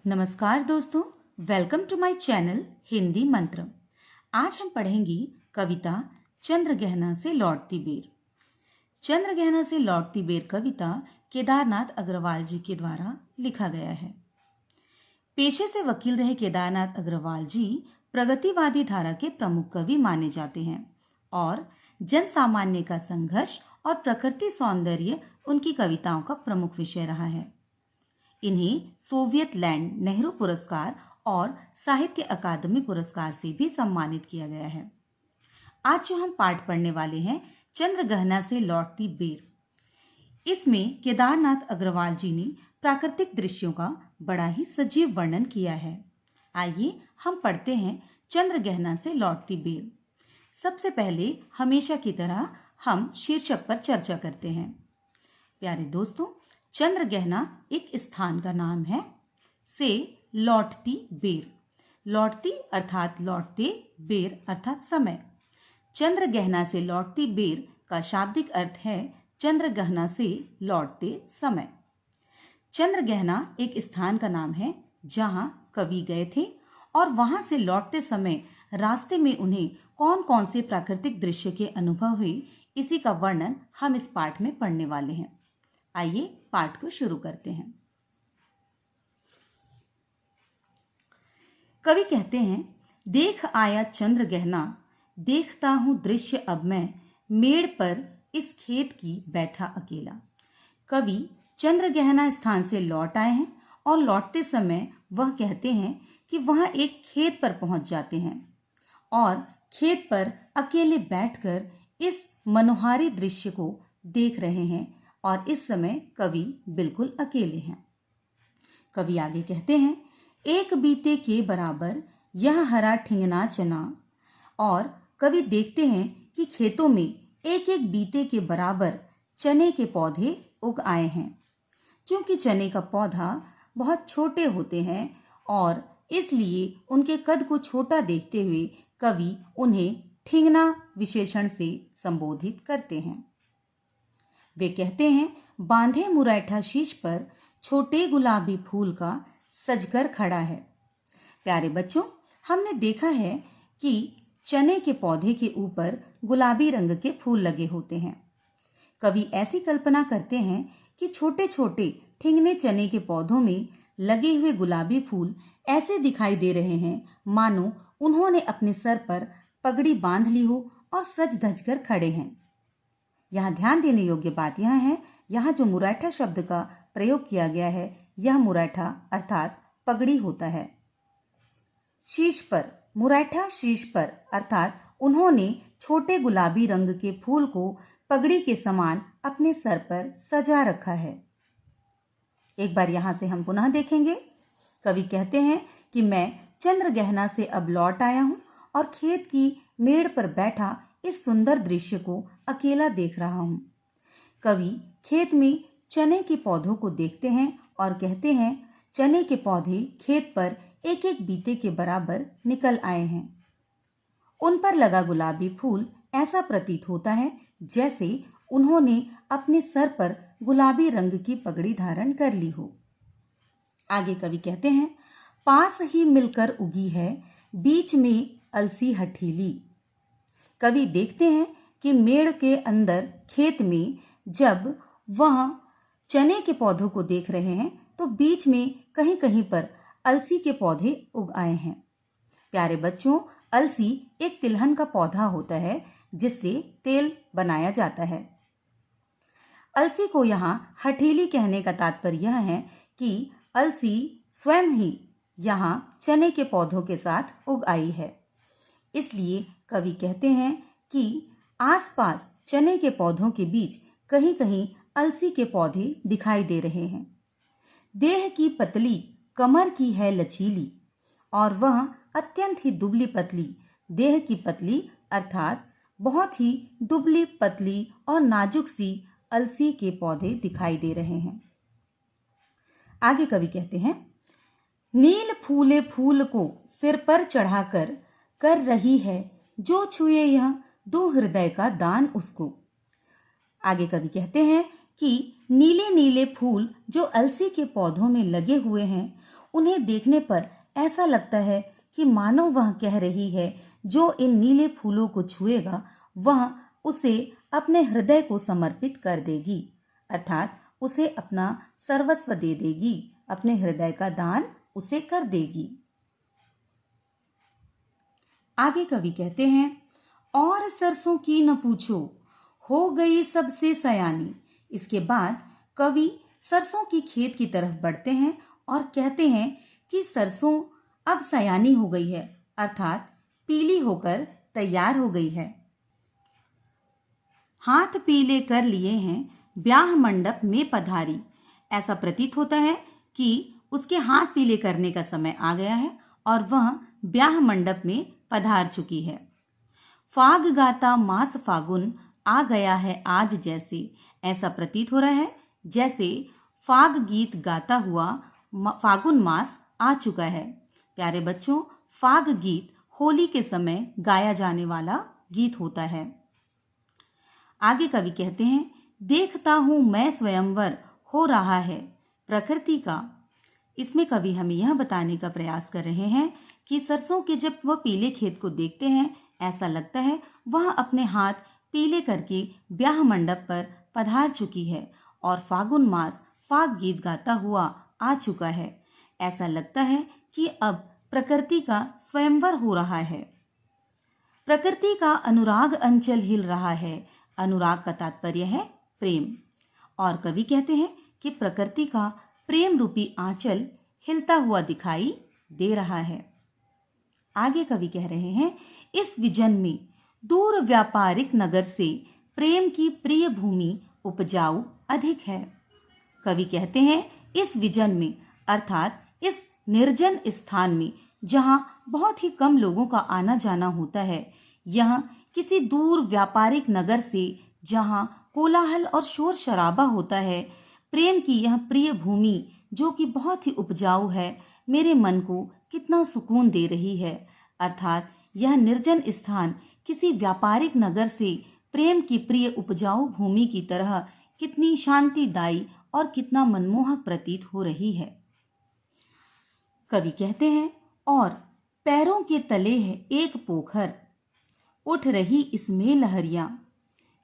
नमस्कार दोस्तों, welcome to my channel Hindi mantra. आज हम पढ़ेंगी कविता चंद्रगहना से लौटती बेर। चंद्रगहना से लौटती बेर कविता केदारनाथ अग्रवाल जी के द्वारा लिखा गया है। पेशे से वकील रहे केदारनाथ अग्रवाल जी प्रगतिवादी धारा के प्रमुख कवि माने जाते हैं और जन सामान्य का संघर्ष और प्रकृति सौंदर्य उनकी कविताओं का प्रमुख विषय रहा है। इन्हें सोवियत लैंड नेहरू पुरस्कार और साहित्य अकादमी पुरस्कार से भी सम्मानित किया गया है। आज जो हम पाठ पढ़ने वाले हैं, चंद्रगहना से लौटती बेर। इसमें केदारनाथ अग्रवाल जी ने प्राकृतिक दृश्यों का बड़ा ही सजीव वर्णन किया है। आइए हम पढ़ते हैं चंद्रगहना से लौटती बेर। सबसे पहले हमेशा की तरह हम शीर्षक पर चर्चा करते हैं। प्यारे दोस्तों, चंद्रगहना एक स्थान का नाम है। से लौटती बेर, लौटती अर्थात लौटते, बेर अर्थात समय। चंद्रगहना से लौटती बेर का शाब्दिक अर्थ है चंद्रगहना से लौटते समय। चंद्रगहना एक स्थान का नाम है जहां कवि गए थे और वहां से लौटते समय रास्ते में उन्हें कौन कौन से प्राकृतिक दृश्य के अनुभव हुए, इसी का वर्णन हम इस पाठ में पढ़ने वाले हैं। आइए पाठ को शुरू करते हैं। कवि कहते हैं, देख आया चंद्रगहना, देखता हूं दृश्य अब मैं, मेड़ पर इस खेत की बैठा अकेला। कवि चंद्रगहना स्थान से लौट आए हैं और लौटते समय वह कहते हैं कि वह एक खेत पर पहुंच जाते हैं और खेत पर अकेले बैठकर इस मनोहारी दृश्य को देख रहे हैं और इस समय कवि बिल्कुल अकेले हैं। कवि आगे कहते हैं, एक बीते के बराबर यह हरा ठिंगना चना। और कवि देखते हैं कि खेतों में एक एक बीते के बराबर चने के पौधे उग आए हैं। क्योंकि चने का पौधा बहुत छोटे होते हैं और इसलिए उनके कद को छोटा देखते हुए कवि उन्हें ठिंगना विशेषण से संबोधित करते हैं। वे कहते हैं, बांधे मुरैठा शीश पर छोटे गुलाबी फूल का सजकर खड़ा है। प्यारे बच्चों, हमने देखा है कि चने के पौधे के ऊपर गुलाबी रंग के फूल लगे होते हैं। कवि ऐसी कल्पना करते हैं कि छोटे छोटे ठिंगने चने के पौधों में लगे हुए गुलाबी फूल ऐसे दिखाई दे रहे हैं मानो उन्होंने अपने सर पर पगड़ी बांध ली हो और सज धज कर खड़े हैं। यहाँ ध्यान देने योग्य बात यह है, यहाँ जो मुरैठा शब्द का प्रयोग किया गया है, यह मुरैठा अर्थात पगड़ी होता है। शीश पर, मुरैठा शीश पर अर्थात उन्होंने छोटे गुलाबी रंग के फूल को पगड़ी के समान अपने सर पर सजा रखा है। एक बार यहाँ से हम पुनः देखेंगे। कवि कहते हैं कि मैं चंद्रगहना से अब लौट आया हूँ और खेत की मेड़ पर बैठा इस सुंदर दृश्य को अकेला देख रहा हूं। कवि खेत में चने के पौधों को देखते हैं और कहते हैं, चने के पौधे खेत पर एक एक बीते के बराबर निकल आए हैं। उन पर लगा गुलाबी फूल ऐसा प्रतीत होता है जैसे उन्होंने अपने सर पर गुलाबी रंग की पगड़ी धारण कर ली हो। आगे कवि कहते हैं, पास ही मिलकर उगी है बीच में अलसी हठीली। कवि देखते हैं कि मेड़ के अंदर खेत में जब वह चने के पौधों को देख रहे हैं तो बीच में कहीं कहीं पर अलसी के पौधे उग आए हैं। प्यारे बच्चों, अलसी एक तिलहन का पौधा होता है जिससे तेल बनाया जाता है। अलसी को यहाँ हठीली कहने का तात्पर्य यह है कि अलसी स्वयं ही यहाँ चने के पौधों के साथ उग आई है। इसलिए कवि कहते हैं कि आसपास चने के पौधों के बीच कहीं कहीं अलसी के पौधे दिखाई दे रहे हैं। देह की पतली कमर की है लचीली और वह अत्यंत ही दुबली पतली, देह की पतली अर्थात बहुत ही दुबली पतली और नाजुक सी अलसी के पौधे दिखाई दे रहे हैं। आगे कवि कहते हैं, नील फूले फूल को सिर पर चढ़ाकर कर रही है जो छुए यह दो हृदय का दान उसको। आगे कवि कहते हैं कि नीले नीले फूल जो अलसी के पौधों में लगे हुए हैं उन्हें देखने पर ऐसा लगता है कि मानो वह कह रही है, जो इन नीले फूलों को छुएगा वह उसे अपने हृदय को समर्पित कर देगी, अर्थात उसे अपना सर्वस्व दे देगी, अपने हृदय का दान उसे कर देगी। आगे कवि कहते हैं, और सरसों की न पूछो, हो गई सबसे सयानी। इसके बाद कवि सरसों की खेत की तरफ बढ़ते हैं और कहते हैं कि सरसों अब सयानी हो गई है, अर्थात पीली होकर तैयार हो गई है। हाथ पीले कर लिए हैं, ब्याह मंडप में पधारी। ऐसा प्रतीत होता है कि उसके हाथ पीले करने का समय आ गया है और वह ब्याह मंडप में पधार चुकी है। फाग गाता मास फागुन आ गया है आज, जैसे ऐसा प्रतीत हो रहा है जैसे फाग गीत गाता हुआ फागुन मास आ चुका है। प्यारे बच्चों, फाग गीत होली के समय गाया जाने वाला गीत होता है। आगे कवि कहते हैं, देखता हूं मैं स्वयंवर हो रहा है प्रकृति का। इसमें कवि हमें यह बताने का प्रयास कर रहे हैं कि सरसों के जब वह पीले खेत को देखते हैं, ऐसा लगता है वह अपने हाथ पीले करके ब्याह मंडप पर पधार चुकी है और फागुन मास फाग गीत गाता हुआ आ चुका है। ऐसा लगता है कि अब प्रकृति का स्वयंवर हो रहा है। प्रकृति का अनुराग अंचल हिल रहा है। अनुराग का तात्पर्य है प्रेम, और कवि कहते हैं कि प्रकृति का प्रेम रूपी आंचल हिलता हुआ दिखाई दे रहा है। आगे कवि कह रहे हैं, इस विजन में दूर व्यापारिक नगर से प्रेम की प्रिय भूमि उपजाऊ अधिक है। कवि कहते हैं, इस विजन में अर्थात इस निर्जन स्थान में जहां बहुत ही कम लोगों का आना जाना होता है, यह किसी दूर व्यापारिक नगर से जहां कोलाहल और शोर शराबा होता है, प्रेम की यह प्रिय भूमि जो कि बहुत ही उपजाऊ है, मेरे मन को कितना सुकून दे रही है। अर्थात यह निर्जन स्थान किसी व्यापारिक नगर से प्रेम की प्रिय उपजाऊ भूमि की तरह कितनी शांतिदायी और कितना मनमोहक प्रतीत हो रही है। कवि कहते हैं, और पैरों के तले है एक पोखर, उठ रही इसमें लहरियां।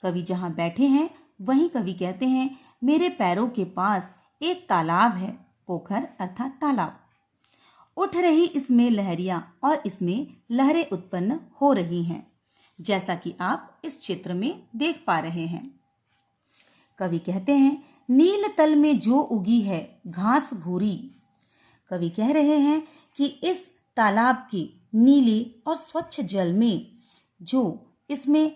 कवि जहां बैठे हैं वहीं कवि कहते हैं, मेरे पैरों के पास एक तालाब है, पोखर अर्थात तालाब। उठ रही इसमें लहरियां, और इसमें लहरें उत्पन्न हो रही हैं, जैसा कि आप इस चित्र में देख पा रहे हैं। कवि कहते हैं, नील तल में जो उगी है घास भूरी। कवि कह रहे हैं कि इस तालाब के नीले और स्वच्छ जल में जो इसमें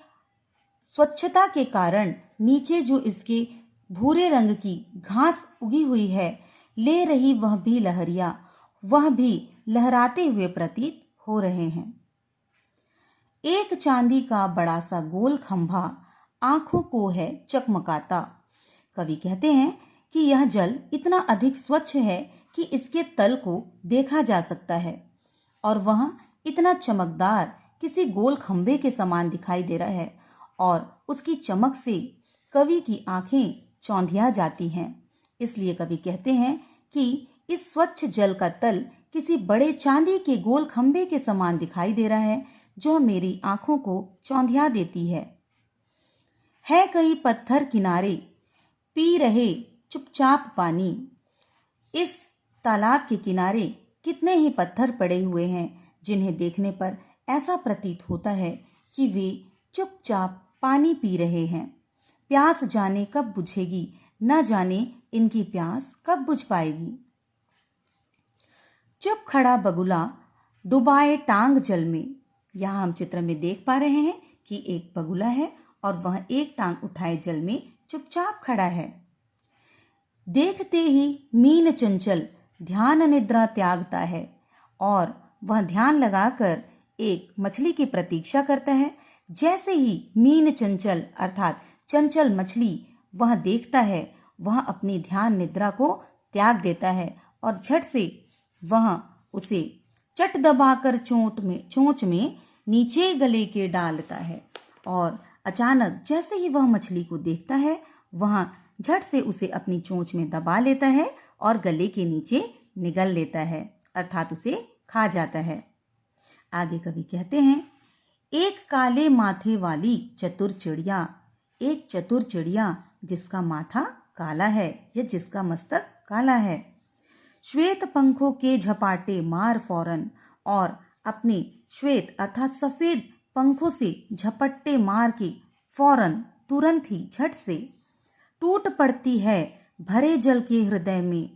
स्वच्छता के कारण नीचे जो इसके भूरे रंग की घास उगी हुई है, ले रही वह भी लहरियां, वह भी लहराते हुए प्रतीत हो रहे हैं। एक चांदी का बड़ा सा गोल खंभा आंखों को है चकमकाता। कवि कहते हैं कि यह जल इतना अधिक स्वच्छ है कि इसके तल को देखा जा सकता है, और वह इतना चमकदार किसी गोल खंभे के समान दिखाई दे रहा है, और उसकी चमक से कवि की आंखें चौंधिया जाती हैं। इसलिए कवि कहते हैं कि इस स्वच्छ जल का तल किसी बड़े चांदी के गोल खंभे के समान दिखाई दे रहा है, जो मेरी आंखों को चौंधिया देती है कई पत्थर किनारे पी रहे चुपचाप पानी। इस तालाब के किनारे कितने ही पत्थर पड़े हुए हैं, जिन्हें देखने पर ऐसा प्रतीत होता है कि वे चुपचाप पानी पी रहे हैं। प्यास जाने कब बुझेगी, न जाने इनकी प्यास कब बुझ पाएगी। चुप खड़ा बगुला डुबाए टांग जल में। यहाँ हम चित्र में देख पा रहे हैं कि एक बगुला है और वह एक टांग उठाए जल में चुपचाप खड़ा है। देखते ही मीन चंचल ध्यान निद्रा त्यागता है, और वह ध्यान लगाकर एक मछली की प्रतीक्षा करता है। जैसे ही मीन चंचल अर्थात चंचल मछली वह देखता है, वह अपनी ध्यान निद्रा को त्याग देता है और झट से वह उसे चट दबाकर चोंच में नीचे गले के डालता है, और अचानक जैसे ही वह मछली को देखता है, वह झट से उसे अपनी चोंच में दबा लेता है और गले के नीचे निगल लेता है, अर्थात उसे खा जाता है। आगे कवि कहते हैं, एक काले माथे वाली चतुर चिड़िया, एक चतुर चिड़िया जिसका माथा काला है या जिसका मस्तक काला है, श्वेत पंखों के झपाटे मार फौरन, और अपने श्वेत अर्थात सफेद पंखों से झपट्टे मार के फौरन तुरंत ही झट से टूट पड़ती है भरे जल के हृदय में।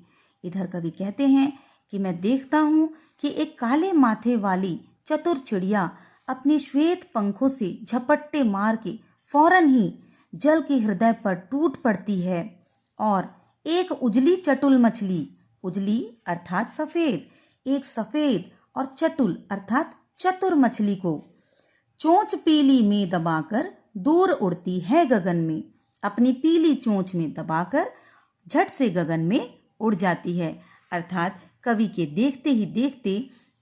इधर कवि कहते हैं कि मैं देखता हूँ कि एक काले माथे वाली चतुर चिड़िया अपने श्वेत पंखों से झपट्टे मार के फौरन ही जल के हृदय पर टूट पड़ती है, और एक उजली चटुल मछली, उजली अर्थात सफेद, एक सफेद और चटुल अर्थात चतुर मछली को चोंच पीली में दबाकर दूर उड़ती है गगन में, अपनी पीली चोंच में दबाकर झट से गगन में उड़ जाती है। अर्थात कवि के देखते ही देखते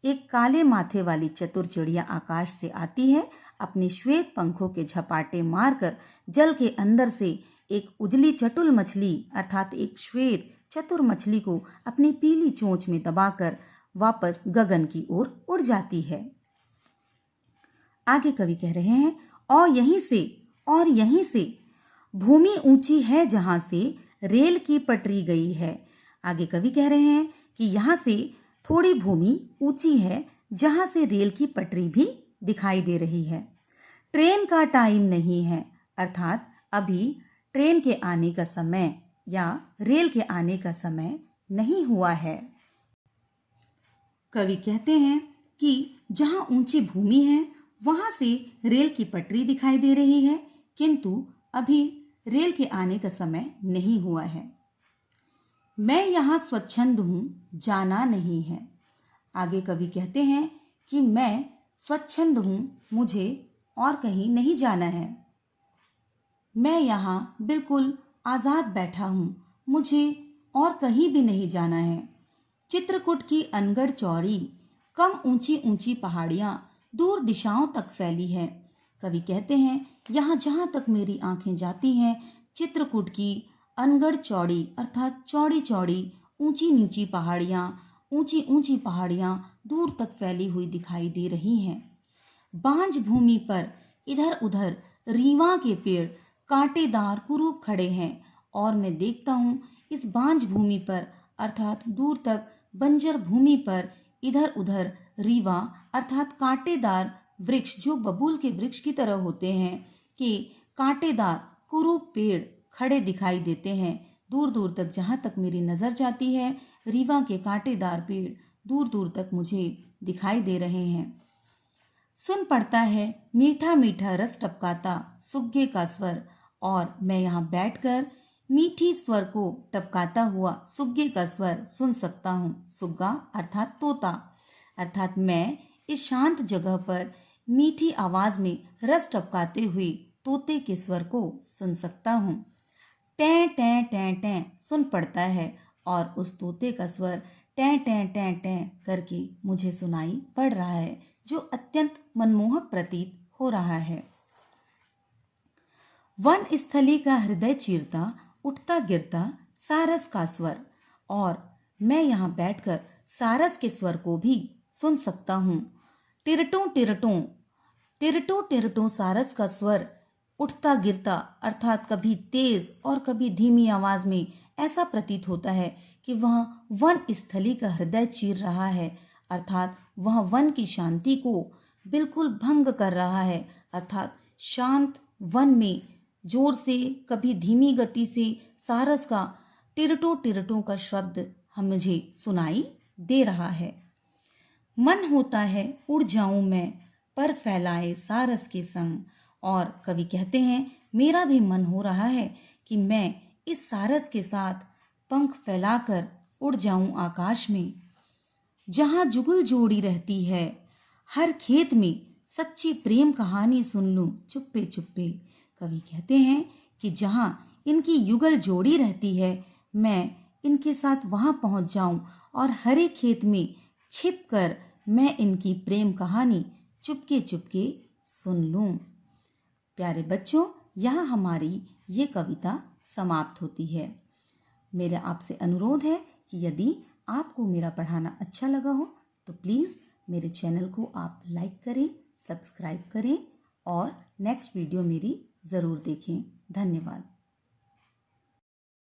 एक काले माथे वाली चतुर चिड़िया आकाश से आती है, अपने श्वेत पंखों के झपाटे मारकर जल के अंदर से एक उजली चटुल मछली अर्थात एक श्वेत चतुर मछली को अपनी पीली चोंच में दबाकर वापस गगन की ओर उड़ जाती है। आगे कवि कह रहे हैं, और यहीं से भूमि ऊंची है जहां से रेल की पटरी गई है। आगे कवि कह रहे हैं कि यहाँ से थोड़ी भूमि ऊंची है जहां से रेल की पटरी भी दिखाई दे रही है। ट्रेन का टाइम नहीं है, अर्थात अभी ट्रेन के आने का समय या रेल के आने का समय नहीं हुआ है। कवि कहते हैं कि जहां ऊंची भूमि है वहां से रेल की पटरी दिखाई दे रही है, किंतु अभी रेल के आने का समय नहीं हुआ है। मैं यहाँ स्वच्छंद हूँ, जाना नहीं है। आगे कवि कहते हैं कि मैं स्वच्छंद हूँ, मुझे और कहीं नहीं जाना है। मैं यहाँ बिल्कुल आजाद बैठा हूँ, मुझे और कहीं भी नहीं जाना है। चित्रकूट की अनगढ़ चौड़ी कम ऊंची ऊंची पहाड़ियाँ दूर दिशाओं तक फैली है। कवि कहते हैं, यहाँ जहाँ तक मेरी आंखें जाती हैं, चित्रकूट की अनगढ़ चौड़ी अर्थात चौड़ी चौड़ी ऊंची नीची पहाड़ियाँ, ऊंची ऊंची पहाड़ियाँ दूर तक फैली हुई दिखाई दे रही हैं। बांझ भूमि पर इधर उधर रीवा के पेड़ कांटेदार कुरूप खड़े हैं, और मैं देखता हूँ इस बांझ भूमि पर अर्थात दूर तक बंजर भूमि पर इधर उधर रीवा अर्थात कांटेदार वृक्ष, जो बबूल के वृक्ष की तरह होते हैं, कि कांटेदार कुरूप पेड़ खड़े दिखाई देते हैं। दूर दूर तक जहाँ तक मेरी नजर जाती है, रीवा के कांटेदार पेड़ दूर दूर तक मुझे दिखाई दे रहे हैं। सुन पड़ता है मीठा मीठा रस टपकाता सुग्गे का स्वर, और मैं यहाँ बैठकर मीठी स्वर को टपकाता हुआ सुग्गे का स्वर सुन सकता हूँ। सुग्गा अर्थात तोता, अर्थात मैं इस शांत जगह पर मीठी आवाज में रस टपकाते हुए तोते के स्वर को सुन सकता हूँ। टें टें टें टें सुन पड़ता है, और उस तोते का स्वर टें टें टें टें करके मुझे सुनाई पड़ रहा है, जो अत्यंत मनमोहक प्रतीत हो रहा है। वन स्थली का हृदय चीरता उठता गिरता सारस का स्वर, और मैं यहाँ बैठकर सारस के स्वर को भी सुन सकता हूँ। टिरटों टिरटों टिरटों टिरटों सारस का स्वर उठता गिरता अर्थात कभी तेज और कभी धीमी आवाज में ऐसा प्रतीत होता है कि वह वन स्थली का हृदय चीर रहा है, अर्थात वह वन की शांति को बिल्कुल भंग कर रहा है। अर्थात शांत वन में जोर से कभी धीमी गति से सारस का टिरटों टिरटों का शब्द मुझे सुनाई दे रहा है। मन होता है उड़ जाऊं मैं पर फैलाए सारस के संग, और कवि कहते हैं मेरा भी मन हो रहा है कि मैं इस सारस के साथ पंख फैलाकर उड़ जाऊं आकाश में। जहां जुगल जोड़ी रहती है, हर खेत में सच्ची प्रेम कहानी सुन लूं चुप्पे चुप्पे। कवि कहते हैं कि जहां इनकी युगल जोड़ी रहती है, मैं इनके साथ वहां पहुंच जाऊं और हरे खेत में छिपकर मैं इनकी प्रेम कहानी चुपके चुपके सुन लूं। प्यारे बच्चों, यहाँ हमारी ये कविता समाप्त होती है। मेरा आपसे अनुरोध है कि यदि आपको मेरा पढ़ाना अच्छा लगा हो तो प्लीज़ मेरे चैनल को आप लाइक करें, सब्सक्राइब करें और नेक्स्ट वीडियो मेरी ज़रूर देखें। धन्यवाद।